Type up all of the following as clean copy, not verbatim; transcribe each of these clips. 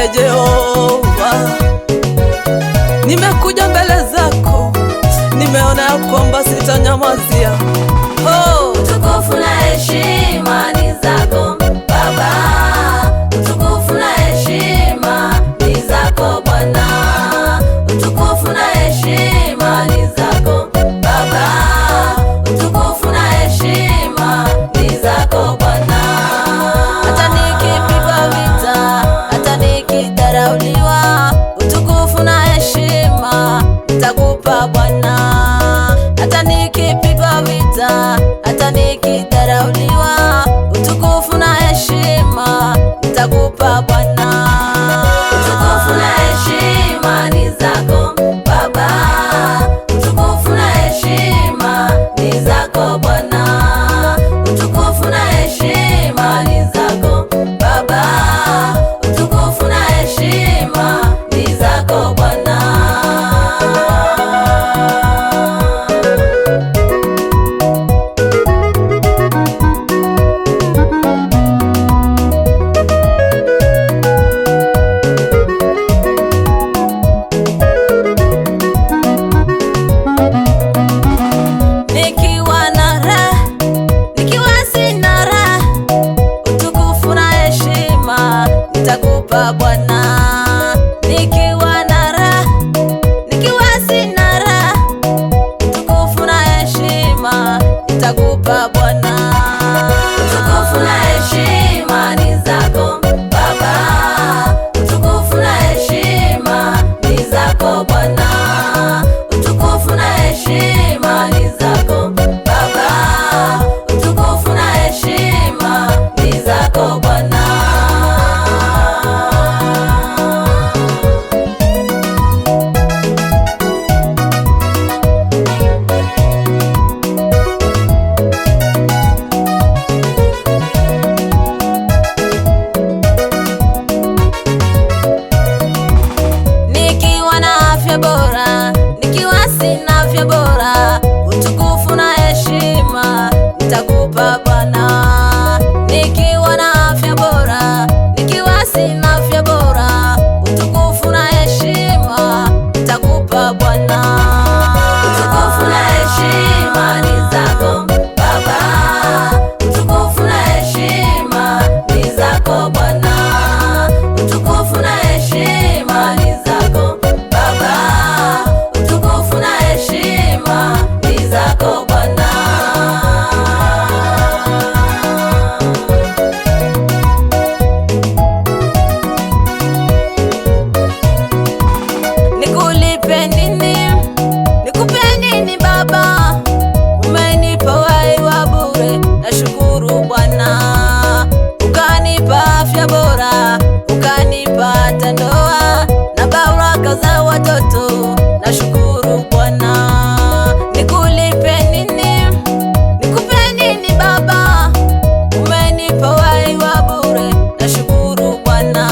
Ee Jehova, nimekuja mbele zako, nimeona ya kwamba sitanyamazia. Utukufu na heshima ni zako Baba, utukufu na heshima ni zako Bwana, utukufu na heshima ni zako Baba, utukufu na heshima ni zako Bwana. Hata nikipigwa vita, hata nikidharauliwa, utukufu na heshima nitakupa Bwana. Hata nikipigwa vita, hata nikidharauliwa, utukufu na heshima nitakupa Bwana. Utukufu na heshima ni zako Baba, utukufu na heshima ni zako Bwana, utukufu na heshima ni zako Baba, utukufu na heshima ni zako Bwana. Nikiwa na raha, nikiwa sina raha, utukufu na heshima nitakupa Bwana. Nikiwa na raha, nikiwa sina raha, utukufu na heshima nitakupa Bwana. Utukufu na heshima ni zako Baba, utukufu na heshima ni zako Bwana, utukufu na heshima ni zako Baba, utukufu na heshima ni zako Bwana. Nikiwa na afya bora, nikiwa sina afya bora, utukufu na heshima nitakupa Bwana. Nikiwa na afya bora, nikiwa sina afya bora, utukufu na heshima nitakupa Bwana. Utukufu na heshima ni zako Baba, utukufu na heshima ni zako Bwana, utukufu na heshima ni zako Baba, utukufu na heshima ni zako Bwana. Nikulipe nini? Nikupe nini Baba? Umenipa uhai wa bure, nashukuru Bwana. Ukanipa afya bora, ukanipa hata ndoa na baraka za watoto, nashukuru Bwana. Nikulipe nini? Nikupe nini Baba? Umenipa uhai wa bure, nashukuru Bwana.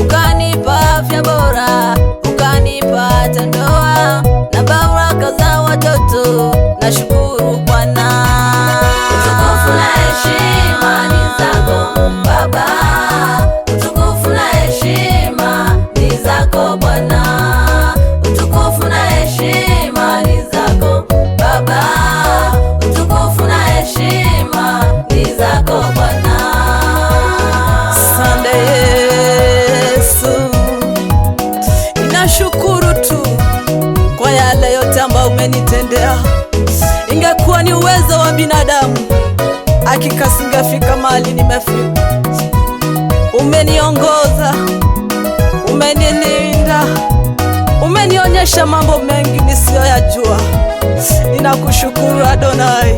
Ukanipa afya bora, ukanipa hata ndoa na baraka za watoto, nashukuru Bwana. Utukufu na heshima ni zako Baba, utukufu na heshima ni zako Bwana, utukufu na heshima ni zako Baba, utukufu na heshima ni zako Bwana. Asante Yesu, ninashukuru tu kwa yale yote ambayo umenitendea. Ingekuwa ni uwezo wa binadamu, hakika singefika mahali nimefika. Umeniongoza, umenilinda, umenionyesha mambo mengi nisiyoyajua. Ninakushukuru Adonai.